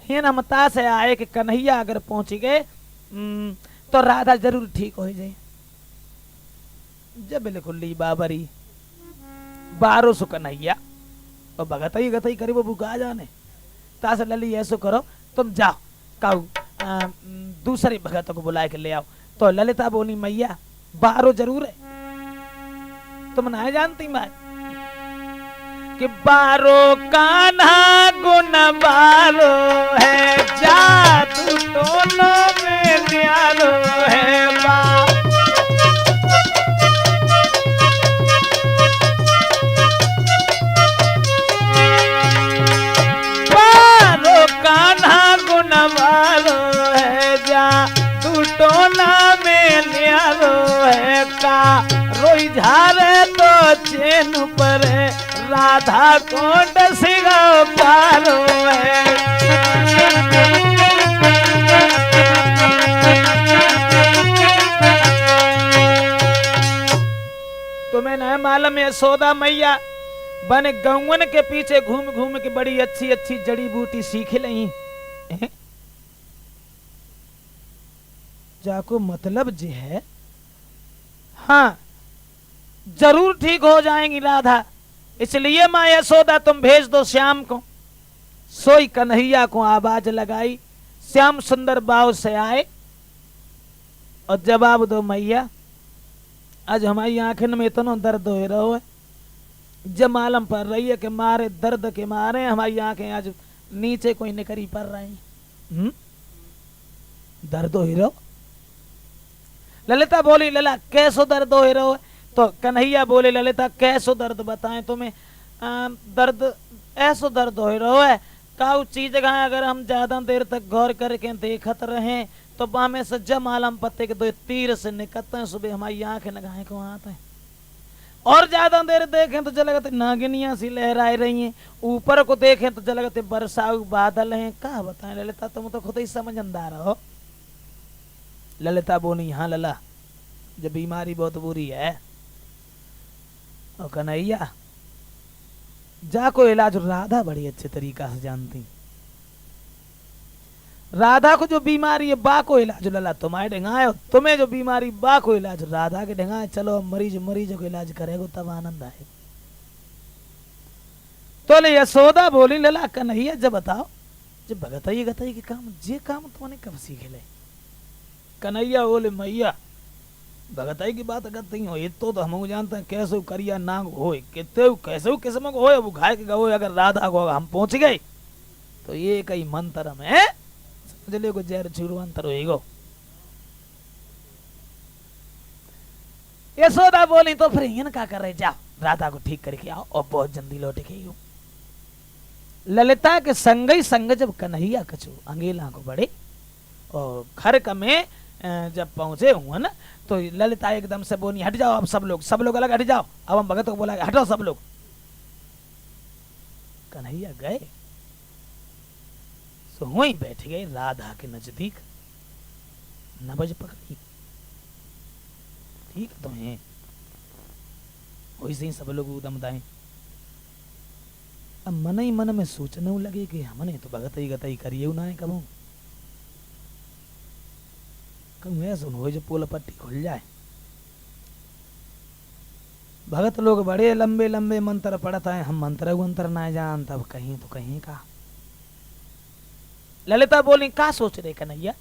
ये नमता से आए कि कन्हैया अगर पहुंच गए तो राधा जरूर ठीक हो जाए। जब बिल्कुल ली बाबरी 1200 कन्हैया और भगतई गतई करी वो बुका जाने तास लली ऐसो करो तुम जाओ काऊ दूसरे भगत को बुला के ले आओ। तो ललिता बोली मैया 12 जरूर है, तुम नहीं जानती मैं कि 12 कान्हा गुण 12 है, जादू दोनों में न्यारो है। 12 कान्हा गुण 12 है, जादू टोना में न्यारो है। का रोई झारे तो चैन पर राधा कोंड सिगा पारो है। तुम्हें न मालूम यशोदा मैया बने गौवन के पीछे घूम घूम के बड़ी अच्छी अच्छी जड़ी बूटी सीख लही। जाको मतलब जे है हाँ जरूर ठीक हो जाएंगी राधा, इसलिए माँ यशोदा तुम भेज दो श्याम को। सोई कन्हैया को आवाज लगाई, श्याम सुंदर बाव से आए और जवाब दो मैया आज हमारी आंखें में इतना दर्द हो रहा है, जब मालूम पड़ रही है कि मारे दर्द के मारे हमारी आंखें आज नीचे कोई निकरी पड़ रही। दर्द हो रहा। ललिता बोली लला कैसो दर्द हो रहा है? तो कन्हैया बोले ललिता कैसो दर्द बताएं तुम्हें? दर्द ऐसो दर्द हो रहा है काउ चीज अगर हम ज्यादा देर तक गौर करके देखत रहे तो बामे से जब मालूम पत्ते के 2 तीर से निकलते हैं, सुबह हमारी आंखें लगाए को आते हैं। और ज्यादा देर देखें तो जलगते नागिनियां सी लहराए रही हैं, ऊपर को देखें तो जलगते बरसाऊ बादल हैं। क्या बताएं ललिता, तुम तो खुद ही समझदार हो। ललिता बोली हाँ लला जब बीमारी बहुत बुरी है। और कन्हैया जाको इलाज राधा बड़ी अच्छे तरीका से जानती। राधा को जो बीमारी है बा को इलाज लला तुम्हारे ढंगाए, तुम्हें जो बीमारी बा को इलाज राधा के ढंगाए। चलो मरीज को इलाज करेगा तब आनंद आए। तो ले यशोदा बोली लला कन्हैया जब बताओ जब भगतई गतई के काम जे काम तुमने कब सीखे ले? कन्हैया बोले मैया भगतई की बात करती हो ये तो हम जानते हैं कैसे करिया नाग हो कितने कैसे किस्म को हो वो घाय के गो अगर राधा को हम पहुंच गए तो ये कई मंत्र में समझ ले को जहर छुरू अंतर होएगो। यशोदा बोली तो फिर इन का कर रहे जाओ राधा को ठीक करके आओ और बहुत जल्दी लौट के आओ। ललिता के संग ही संग जब कन्हैया कछु अंगेला को बढ़े और खरक में जब पहुंचे हुए ना तो ललिता एकदम से बोली हट जाओ अब सब लोग अलग हट जाओ। अब हम भगत को बोला हटो सब लोग। कन्हैया गए तो वहीं बैठ गए राधा के नजदीक, नबज पकड़ी। ठीक तो है वैसे ही सब लोग उदम दाएं। अब मन ही मन में सोचने लगे कि हमने तो भगत ही गतई करिए ना है कबू सुन हो जो पोल पट्टी खुल जाए। भगत लोग बड़े लंबे लंबे मंत्र पढ़ता है, हम मंत्र वंत्र ना जान तब कहीं तो कहीं का। ललिता बोली का सोच रहे कन्हैया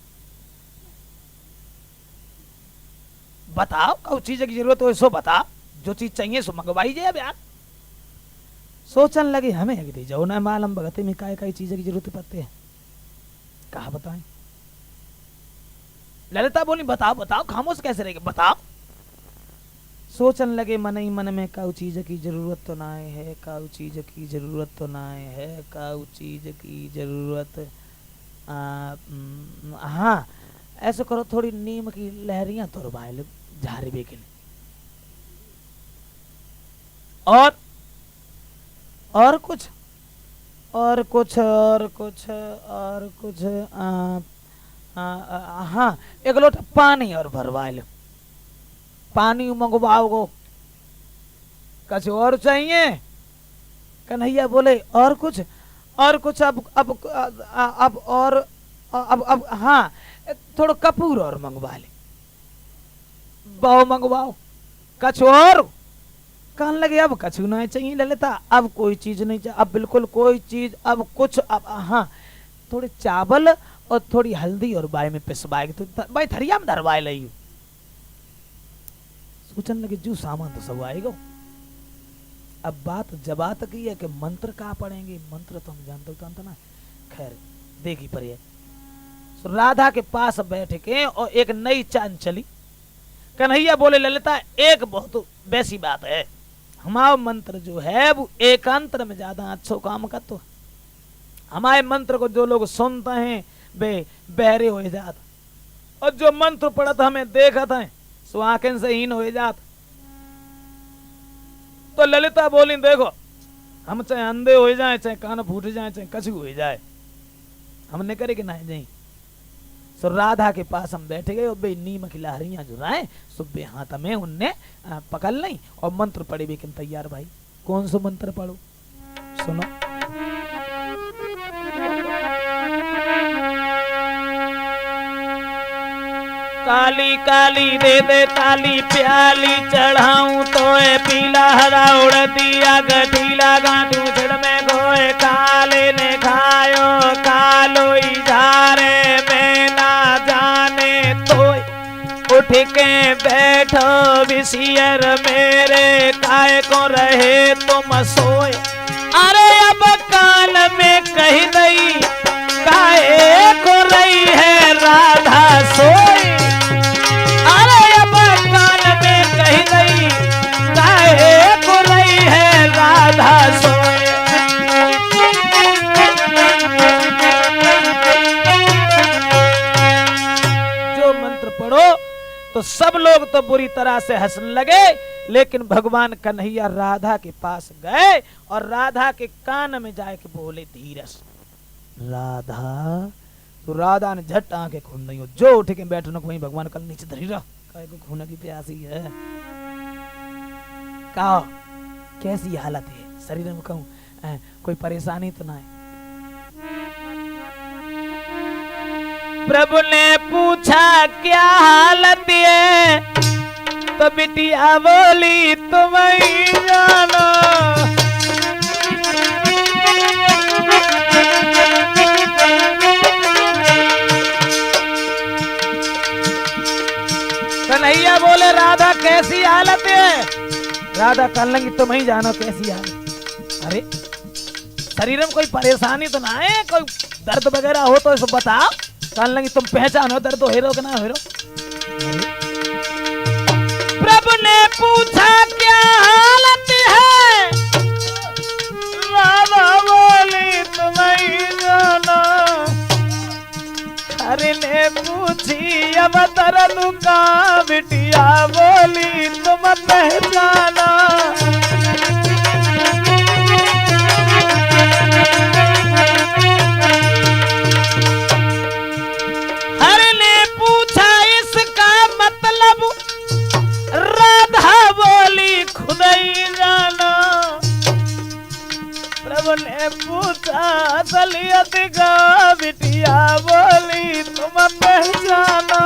बताओ कौ चीज की जरूरत हो सो बता, जो चीज चाहिए सो मंगवाई जाए। अब यार सोचन लगे हमें अगर जाओ ना मालूम भगत में काय चीज की जरूरत पड़ती है, कहा बताएं। ललिता बोली बताओ बताओ खामोश कैसे रहेगा बताओ। सोचन लगे मन ही मन में काउ चीज की जरूरत तो ना है, काउ चीज की जरूरत तो ना है, काउ चीज की जरूरत हाँ ऐसे करो थोड़ी नीम की लहरियां तो रुबाइल झारे बे के लिए और कुछ और कुछ और कुछ और कुछ हाँ एक लोटा पानी और भरवा लो। पानी मंगवाओ कुछ और चाहिए? कन्हैया बोले और कुछ और कुछ अब और अब हाँ थोड़ा कपूर और मंगवा ले, बहु मंगवाओ, कछु और। कहने लगे अब कछु नहीं चाहिए ललिता, अब कोई चीज नहीं चाहिए, अब बिल्कुल कोई चीज, अब कुछ, अब हाँ थोड़े चावल और थोड़ी हल्दी और बाय में पिसवाएगी तो भाई थरिया में धरवाए लई। सोचने लगे जो सामान तो सब आएगा। अब बात जबात की है कि मंत्र कहाँ पढ़ेंगे, मंत्र तो हम जानते ना, खैर देखी पर है। राधा के पास बैठ के और एक नई चांद चली। कन्हैया बोले ललिता एक बहुत वैसी बात है, हमारा मंत्र जो है वो एकांतर में ज्यादा अच्छा काम का, तो हमारे मंत्र को जो लोग सुनते हैं वे बहरे हो जाते, और जो मंत्र पढ़त हमें देखत हैं सो आंखें से हीन हो जात। तो ललिता बोली देखो हम चाहे अंधे हो जाए, चाहे कान फूट जाए, चाहे कछु हो जाए, हमने करे कि नहीं जाए। सो राधा के पास हम बैठ गए और बे नीम की लहरियां जो राय सुबह हाथ में उनने पकड़ ली और मंत्र पढ़े लेकिन तैयार। भाई कौन सा मंत्र पढ़ो सुनो। काली काली दे दे काली प्याली चढ़ाऊं तो पीला हरा उड़ दिया गठीला गांठू छिड़ में गोए काले ने खायो कालो इधारे में ना जाने तो उठ के बैठो विसियर मेरे काय को रहे तुम सोए। अरे अब कान में कही दई काहे को रही है राधा सोए। तो सब लोग तो बुरी तरह से हंसने लगे, लेकिन भगवान कन्हैया राधा के पास गए और राधा के कान में जाके बोले धीरज राधा। तो राधा ने झट आंखें खोल दी, जो उठ के बैठने को वहीं भगवान कल नीचे धरी रहा, काहे को खून की प्यासी है। कहा कैसी हालत है शरीर में, कहूं कोई परेशानी तो ना है। प्रभु ने पूछा क्या हालत है, तो बिटिया बोली तुम ही जानो। कन्हैया बोले राधा कैसी हालत है। राधा कहने लगी तुम ही जानो कैसी हालत। अरे शरीर में कोई परेशानी तो ना है, कोई दर्द वगैरह हो तो इसको बताओ। कहने लगी तुम पहचानो दर्द हो हेरो कि ना हेरो। प्रभु ने पूछा क्या हालत है, राधा बोली तुम ही जानो। हरि ने पूछी अब दर्द का, बिटिया बोली तुम पहचानो। ने पूछा असलियत का, बिटिया बोली तुम पहचाना।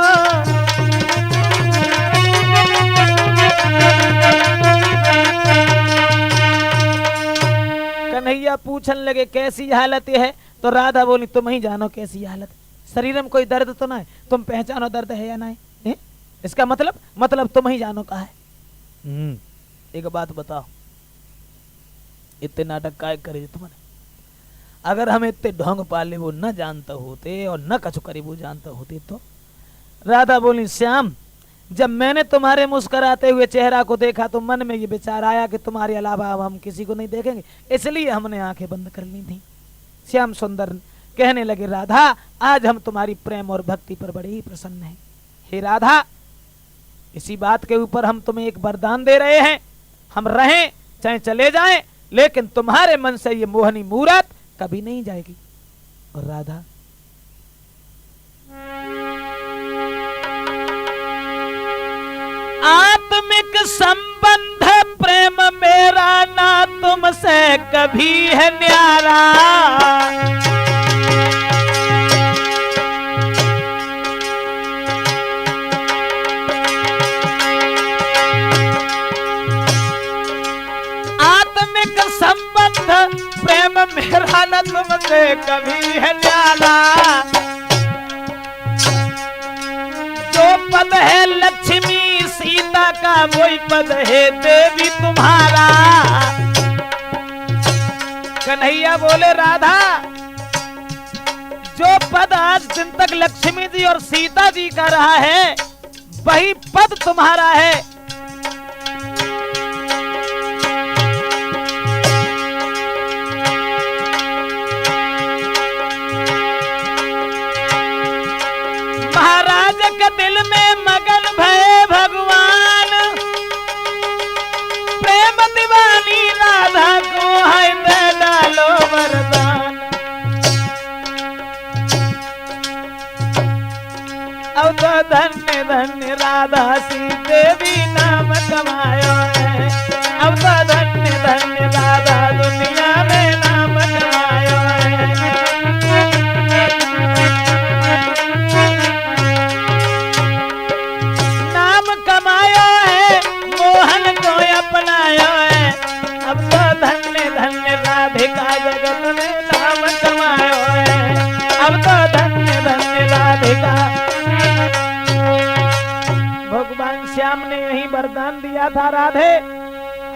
कन्हैया पूछने लगे कैसी हालत है, तो राधा बोली तुम ही जानो कैसी हालत। शरीर में कोई दर्द तो ना है, तुम पहचानो दर्द है या नहीं है? इसका मतलब तुम ही जानो कहा है। एक बात बताओ इतने नाटक काय करे तुमने। अगर हम इतने ढोंग पाले वो न जानते होते और न कछु करे वो जानते होते तो। राधा बोली श्याम जब मैंने तुम्हारे मुस्कुराते हुए चेहरा को देखा तो मन में ये विचार आया कि तुम्हारे अलावा अब हम किसी को नहीं देखेंगे, इसलिए हमने आंखें बंद कर ली थी। श्याम सुंदर कहने लगे राधा आज हम तुम्हारी प्रेम और भक्ति पर बड़े ही प्रसन्न हैं। हे राधा इसी बात के ऊपर हम तुम्हें एक वरदान दे रहे हैं, हम रहें चाहे चले जाएं, लेकिन तुम्हारे मन से ये मोहनी मूरत कभी नहीं जाएगी। और राधा आत्मिक संबंध प्रेम मेरा ना तुम से कभी है न्यारा। आत्मिक संबंध प्रेम मेरा न तुमसे कभी है न्यारा। जो पद है लक्ष्मी सीता का वही पद है देवी तुम्हारा। कन्हैया बोले राधा, जो पद आज दिन तक लक्ष्मी जी और सीता जी का रहा है वही पद तुम्हारा है। महाराज के दिल में मगन भये भगवान, प्रेम दीवानी राधा को है दे डालो वरदान। अब तो धन्य धन्य राधा सी देवी नाम कमायो है। अब तो धन्य धन्य राधा दुनिया में नाम कमायो है। कमाया है मोहन को अपनाया है। अब तो धन्य धन्य राधिका जगत में नाम कमाया है। अब तो धन्य धन्य राधिका। भगवान श्याम ने यही वरदान दिया था, राधे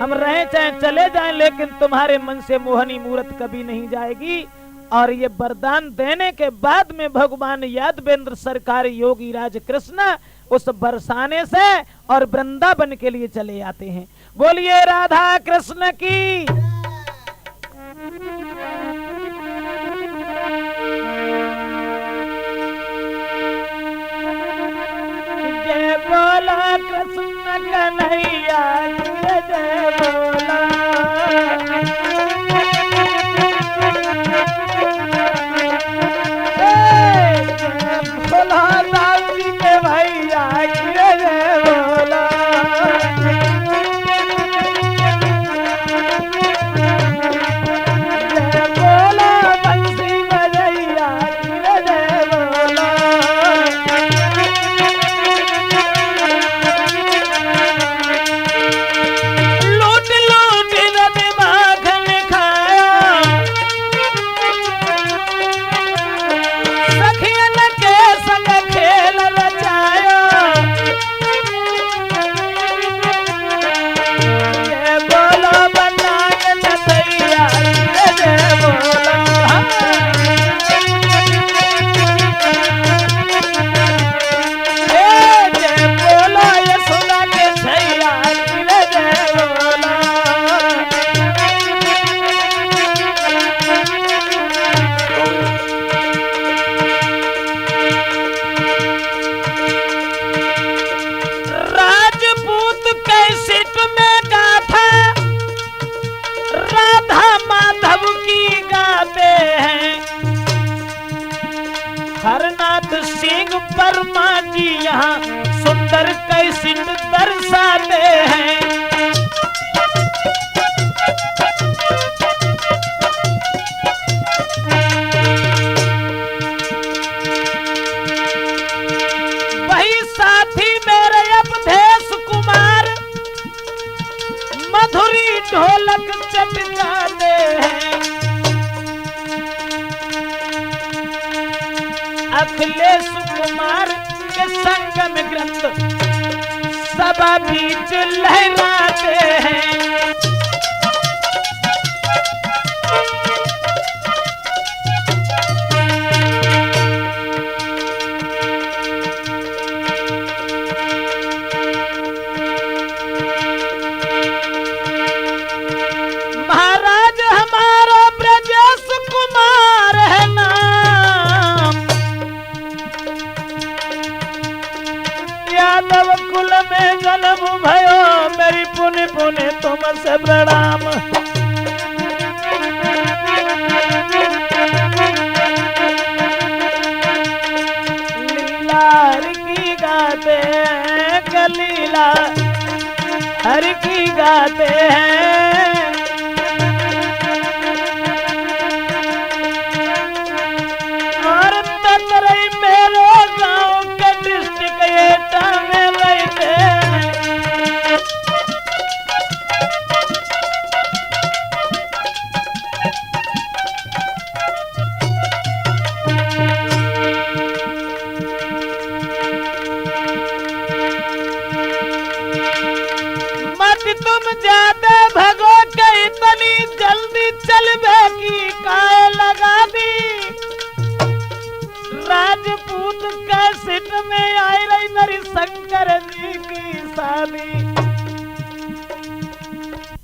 हम रहे चाहे चले जाएं लेकिन तुम्हारे मन से मोहनी मूरत कभी नहीं जाएगी। और ये वरदान देने के बाद में भगवान यादवेंद्र सरकार योगी राज कृष्ण उस बरसाने से और वृंदावन के लिए चले आते हैं। बोलिए राधा कृष्ण की। जय बोला कृष्ण कन्हैया जय बोला। हरनाथ सिंह वर्मा जी यहाँ सुंदर कैसेट दर्शाते हैं। वही साथी मेरे अवधेश कुमार मधुरी ढोलक चटकाते हैं। अखिलेश कुमार के संगम ग्रंथ सभा बीच लहराते हैं। महाराज हमारा ब्रजेश कुमार है नाम, यादव कुल में जन्म भयो मेरी पुण्य पुण्य तुमसे प्रणाम। लीला हर की गाते हैं, लीला हर की गाते हैं। तुम ज्यादा भगो के इतनी जल्दी चलबे की काय लगा दी। राजपूत कैसेट में आई रही मेरी